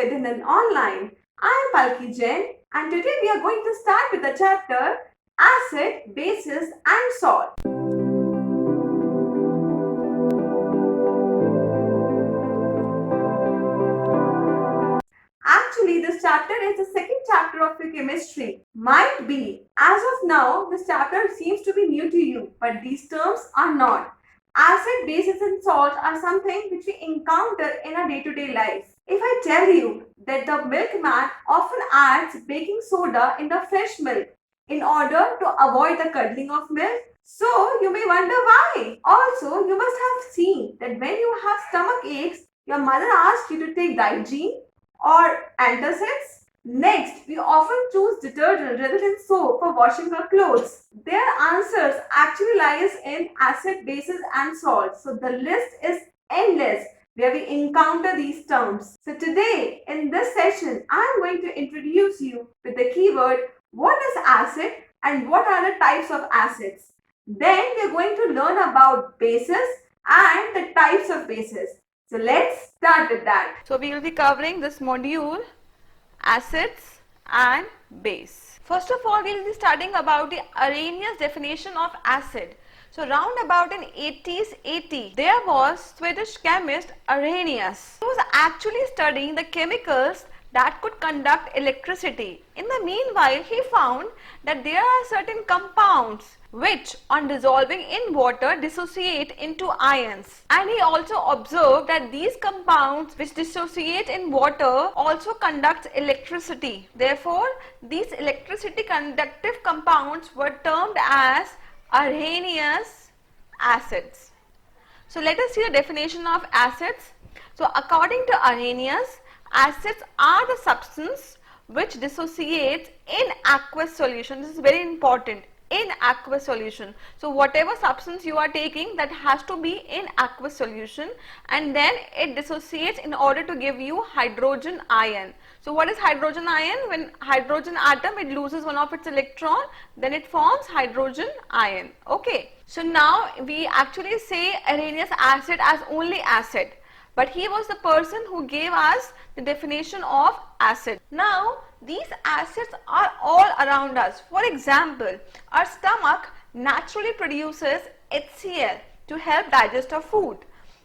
Vidyanan Online. I am Palki Jain and today we are going to start with the chapter Acid, Bases and Salt. Actually, this chapter is the second chapter of your chemistry. Might be. As of now, this chapter seems to be new to you, but these terms are not. Acid, bases and salt are something which we encounter in our day-to-day life. If I tell you that the milkman often adds baking soda in the fresh milk in order to avoid the curdling of milk, so you may wonder why. Also, you must have seen that when you have stomach aches, your mother asks you to take Digene or antacids. Next, we often choose detergent rather than soap for washing our clothes. Their answers actually lies in acid, bases and salt. So the list is endless where we encounter these terms. So today in this session, I am going to introduce you with the keyword what is acid and what are the types of acids. Then we are going to learn about bases and the types of bases. So let's start with that. So we will be covering this module acids and base. First of all, we will be studying about the Arrhenius definition of acid. So round about in 80s AD, there was Swedish chemist Arrhenius. He was actually studying the chemicals that could conduct electricity. In the meanwhile, he found that there are certain compounds which on dissolving in water dissociate into ions, and he also observed that these compounds which dissociate in water also conduct electricity. Therefore, these electricity conductive compounds were termed as Arrhenius acids. So let us see the definition of acids. So according to Arrhenius, acids are the substance which dissociates in aqueous solution. This is very important. In aqueous solution. So whatever substance you are taking, that has to be in aqueous solution, and then it dissociates in order to give you hydrogen ion. So what is hydrogen ion? When hydrogen atom, it loses one of its electron, then it forms hydrogen ion. Okay. So now we actually say Arrhenius acid as only acid, but he was the person who gave us the definition of acid. Now these acids are all around us. For example, our stomach naturally produces HCl to help digest our food.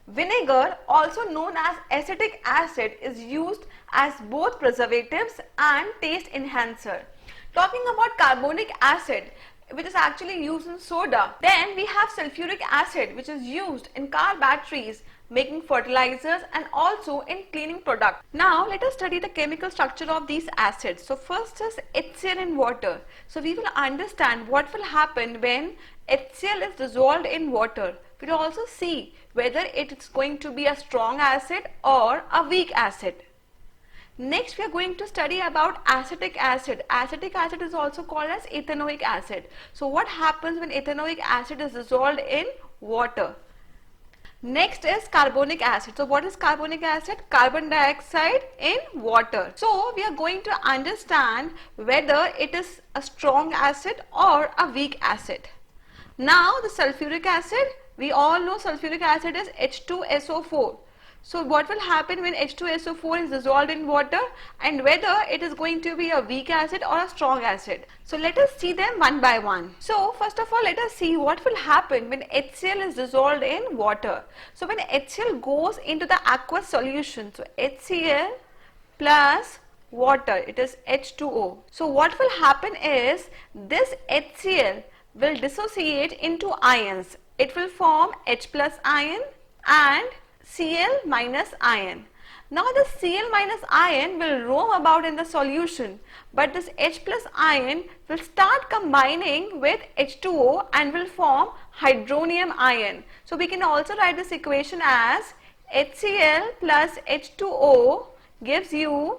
Vinegar, also known as acetic acid, is used as both preservatives and taste enhancer. Talking about carbonic acid, which is actually used in soda. Then we have sulfuric acid, which is used in car batteries, making fertilizers and also in cleaning products. Now let us study the chemical structure of these acids. So first is HCl in water. So we will understand what will happen when HCl is dissolved in water. We will also see whether it is going to be a strong acid or a weak acid. Next, we are going to study about acetic acid. Acetic acid is also called as ethanoic acid. So what happens when ethanoic acid is dissolved in water? Next is carbonic acid. So what is carbonic acid? Carbon dioxide in water. So we are going to understand whether it is a strong acid or a weak acid. Now the sulfuric acid, we all know sulfuric acid is H2SO4. So what will happen when H2SO4 is dissolved in water, and whether it is going to be a weak acid or a strong acid. So let us see them one by one. So first of all, let us see what will happen when HCl is dissolved in water. So when HCl goes into the aqueous solution, so HCl plus water, it is H2O. So what will happen is this HCl will dissociate into ions. It will form H plus ion and Cl minus ion. Now the Cl minus ion will roam about in the solution, but this H plus ion will start combining with H2O and will form hydronium ion. So we can also write this equation as HCl plus H2O gives you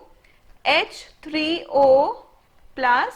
H3O plus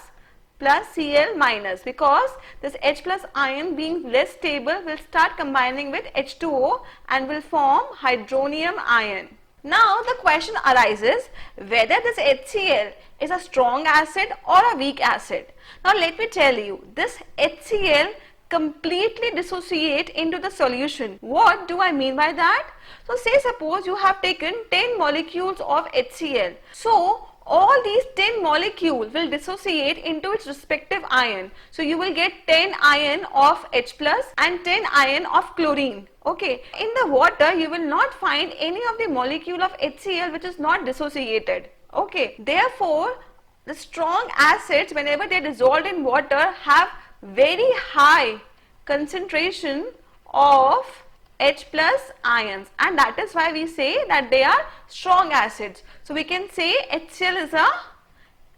Cl minus, because this H plus ion being less stable will start combining with H2O and will form hydronium ion. Now the question arises whether this HCl is a strong acid or a weak acid. Now let me tell you, this HCl completely dissociate into the solution. What do I mean by that? So say suppose you have taken 10 molecules of HCl. So all these 10 molecules will dissociate into its respective ion. So you will get 10 ion of H plus and 10 ion of chlorine. Okay, in the water you will not find any of the molecule of HCl which is not dissociated. Okay, therefore the strong acids, whenever they dissolved in water, have very high concentration of H plus ions, and that is why we say that they are strong acids. So we can say HCl is a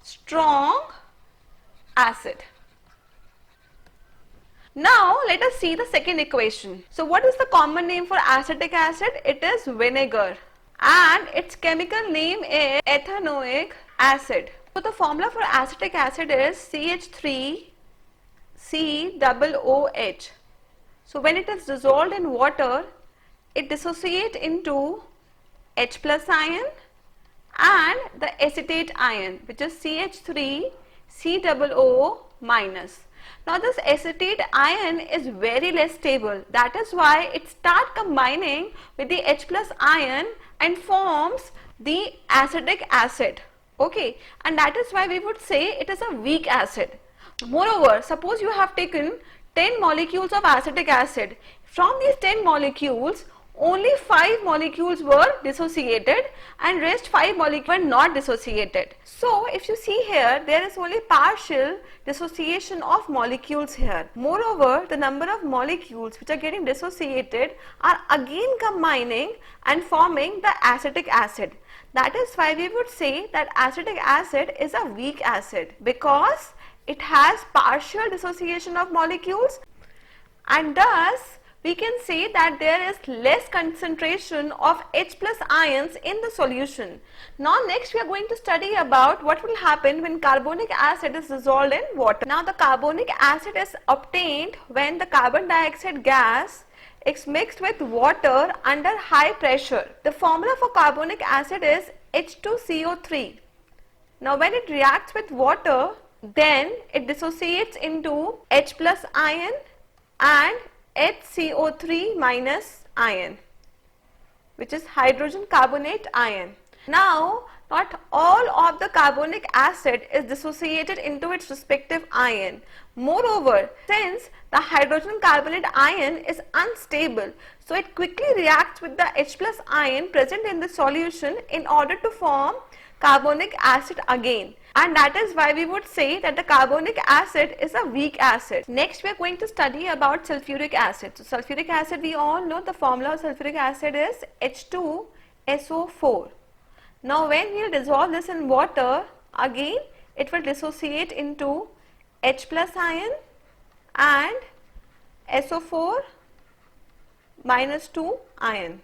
strong acid. Now let us see the second equation. So what is the common name for acetic acid? It is vinegar, and its chemical name is ethanoic acid. So the formula for acetic acid is CH3COOH. So when it is dissolved in water, it dissociates into H plus ion and the acetate ion, which is CH3COO minus. Now this acetate ion is very less stable. That is why it starts combining with the H plus ion and forms the acetic acid. Okay, and that is why we would say it is a weak acid. Moreover, suppose you have taken 10 molecules of acetic acid. From these 10 molecules, only 5 molecules were dissociated and rest 5 molecules were not dissociated. So if you see here, there is only partial dissociation of molecules here. Moreover, the number of molecules which are getting dissociated are again combining and forming the acetic acid. That is why we would say that acetic acid is a weak acid, because it has partial dissociation of molecules, and thus we can say that there is less concentration of H plus ions in the solution. Now next we are going to study about what will happen when carbonic acid is dissolved in water. Now the carbonic acid is obtained when the carbon dioxide gas is mixed with water under high pressure. The formula for carbonic acid is H2CO3. Now when it reacts with water, then it dissociates into H plus ion and HCO3 minus ion, which is hydrogen carbonate ion. Now not all of the carbonic acid is dissociated into its respective ion. Moreover, since the hydrogen carbonate ion is unstable, so it quickly reacts with the H plus ion present in the solution in order to form carbonic acid again, and that is why we would say that the carbonic acid is a weak acid. Next we are going to study about sulfuric acid. So sulfuric acid, we all know the formula of sulfuric acid is H2SO4. Now when we will dissolve this in water, again it will dissociate into H plus ion and SO4 minus 2 ion.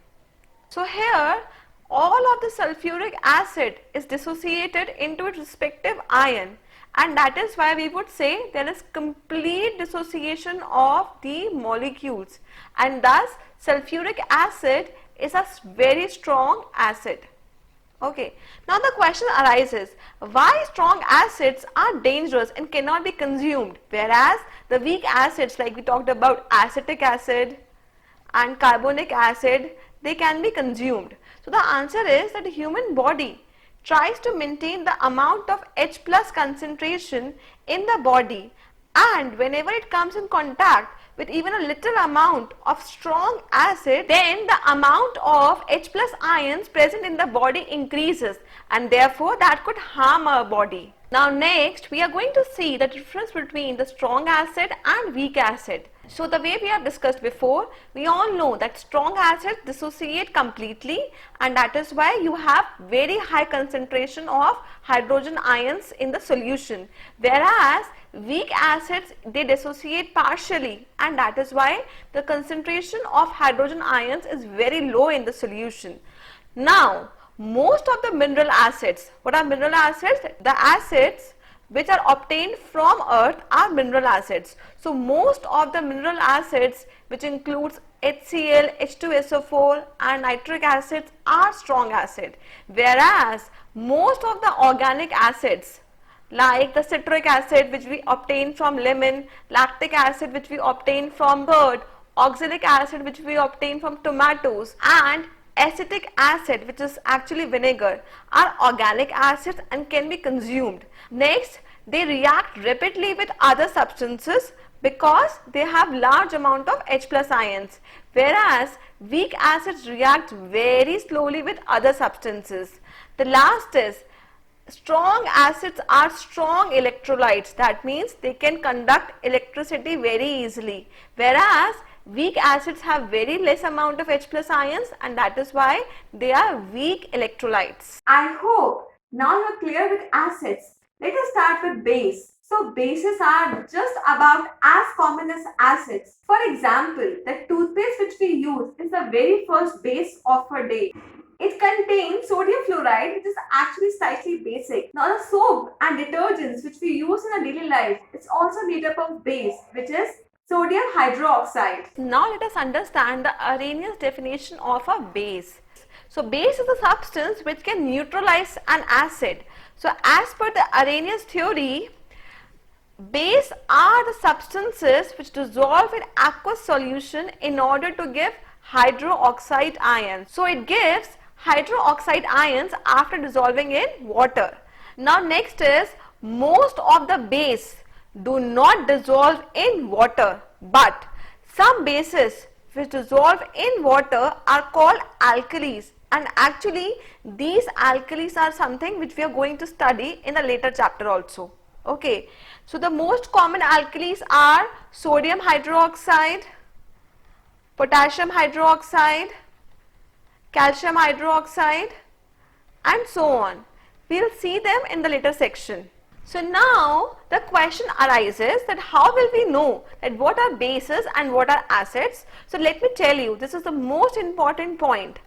So here all of the sulfuric acid is dissociated into its respective ion, and that is why we would say there is complete dissociation of the molecules, and thus sulfuric acid is a very strong acid. Okay, now the question arises, why strong acids are dangerous and cannot be consumed, whereas the weak acids, like we talked about acetic acid and carbonic acid, they can be consumed? So the answer is that the human body tries to maintain the amount of H plus concentration in the body, and whenever it comes in contact with even a little amount of strong acid, then the amount of H plus ions present in the body increases, and therefore that could harm our body. Now next we are going to see the difference between the strong acid and weak acid. So the way we have discussed before, we all know that strong acids dissociate completely, and that is why you have very high concentration of hydrogen ions in the solution, whereas weak acids, they dissociate partially, and that is why the concentration of hydrogen ions is very low in the solution. Now most of the mineral acids, what are mineral acids? The acids which are obtained from earth are mineral acids. So most of the mineral acids, which includes HCl, H2SO4 and nitric acids, are strong acid, whereas most of the organic acids like the citric acid which we obtain from lemon, lactic acid which we obtain from curd, oxalic acid which we obtain from tomatoes, and acetic acid which is actually vinegar are organic acids and can be consumed. Next, they react rapidly with other substances because they have large amount of H plus ions, whereas weak acids react very slowly with other substances. The last is strong acids are strong electrolytes. That means they can conduct electricity very easily, whereas weak acids have very less amount of H plus ions, and that is why they are weak electrolytes. I hope now you're clear with acids. Let us start with base. So bases are just about as common as acids. For example, the toothpaste which we use is the very first base of a day. It contains sodium fluoride, which is actually slightly basic. Now the soap and detergents which we use in our daily life, it's also made up of base, which is sodium hydroxide. Now let us understand the Arrhenius definition of a base. So base is a substance which can neutralize an acid. So as per the Arrhenius theory, base are the substances which dissolve in aqueous solution in order to give hydroxide ions. So it gives hydroxide ions after dissolving in water. Now next is, most of the base do not dissolve in water, but some bases which dissolve in water are called alkalis, and actually these alkalis are something which we are going to study in a later chapter also. Okay, so the most common alkalis are sodium hydroxide, potassium hydroxide, calcium hydroxide, and so on. We'll see them in the later section. So now the question arises that how will we know that what are bases and what are acids? So let me tell you, this is the most important point.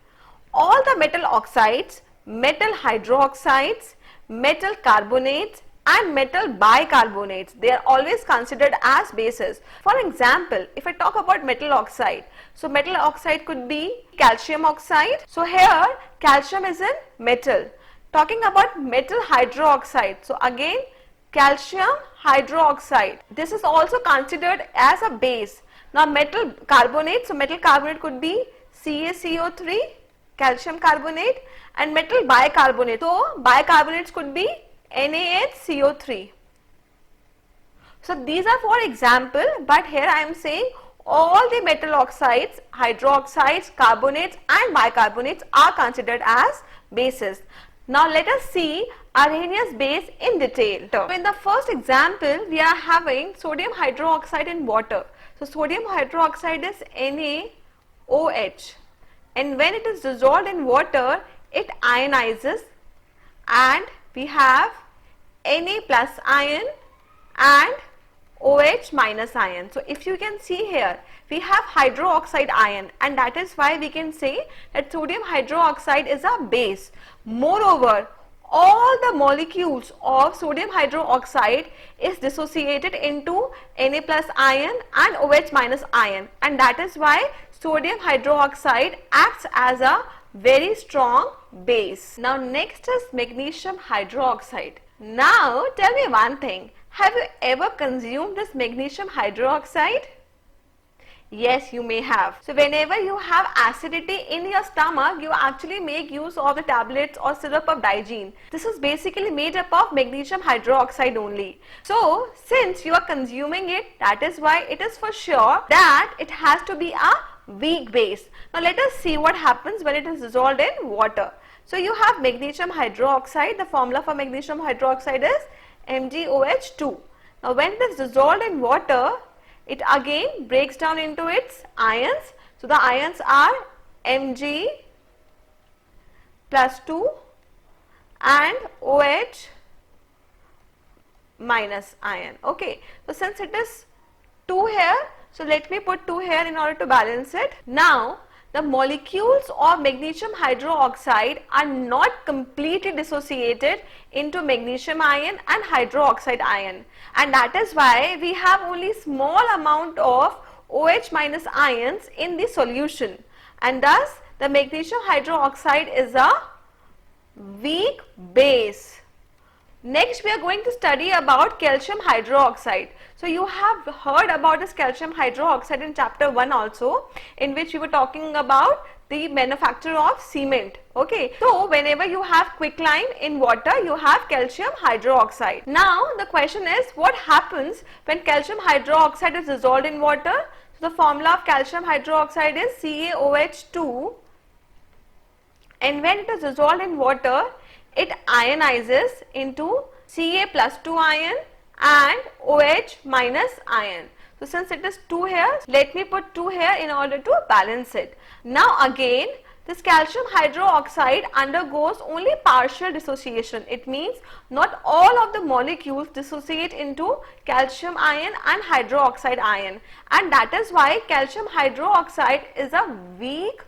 All the metal oxides, metal hydroxides, metal carbonates and metal bicarbonates, they are always considered as bases. For example, if I talk about metal oxide, so metal oxide could be calcium oxide. So here calcium is in metal. Talking about metal hydroxide, so again calcium hydroxide, this is also considered as a base. Now metal carbonate, so metal carbonate could be CaCO3, calcium carbonate, and metal bicarbonate, so bicarbonates could be NaHCO3. So these are for example, but here I am saying all the metal oxides, hydroxides, carbonates and bicarbonates are considered as bases. Now let us see Arrhenius base in detail. So in the first example, we are having sodium hydroxide in water. So sodium hydroxide is NaOH, and when it is dissolved in water, it ionizes and we have Na plus ion and OH minus ion. So if you can see here, we have hydroxide ion, and that is why we can say that sodium hydroxide is a base. Moreover, all the molecules of sodium hydroxide is dissociated into Na plus ion and OH minus ion, and that is why sodium hydroxide acts as a very strong base. Now next is magnesium hydroxide. Now tell me one thing, have you ever consumed this magnesium hydroxide? Yes, you may have. So whenever you have acidity in your stomach, you actually make use of the tablets or syrup of Digene. This is basically made up of magnesium hydroxide only. So since you are consuming it, that is why it is for sure that it has to be a weak base. Now let us see what happens when it is dissolved in water. So you have magnesium hydroxide. The formula for magnesium hydroxide is MgOH2. Now when it is dissolved in water, it again breaks down into its ions. So the ions are Mg plus 2 and OH minus ion. Okay, so since it is 2 here, so let me put 2 here in order to balance it. Now the molecules of magnesium hydroxide are not completely dissociated into magnesium ion and hydroxide ion, and that is why we have only small amount of OH minus ions in the solution, and thus the magnesium hydroxide is a weak base. Next, we are going to study about calcium hydroxide. So you have heard about this calcium hydroxide in chapter 1 also, in which we were talking about the manufacture of cement. Okay, so whenever you have quicklime in water, you have calcium hydroxide. Now the question is, what happens when calcium hydroxide is dissolved in water? So the formula of calcium hydroxide is CaOH2, and when it is dissolved in water, it ionizes into Ca plus 2 ion and OH minus ion. So since it is 2 here, let me put 2 here in order to balance it. Now again, this calcium hydroxide undergoes only partial dissociation. It means not all of the molecules dissociate into calcium ion and hydroxide ion, and that is why calcium hydroxide is a weak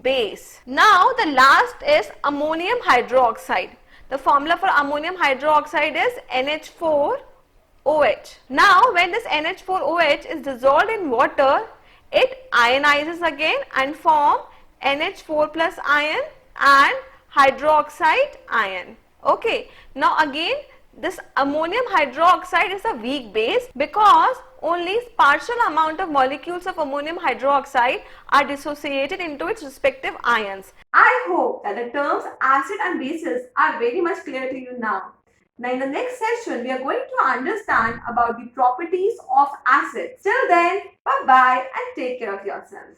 base. Now the last is ammonium hydroxide. The formula for ammonium hydroxide is NH4OH. Now when this NH4OH is dissolved in water, it ionizes again and form NH4 plus ion and hydroxide ion. Okay, now again this ammonium hydroxide is a weak base because only partial amount of molecules of ammonium hydroxide are dissociated into its respective ions. I hope that the terms acid and bases are very much clear to you now. Now in the next session, we are going to understand about the properties of acids. Till then, bye bye and take care of yourselves.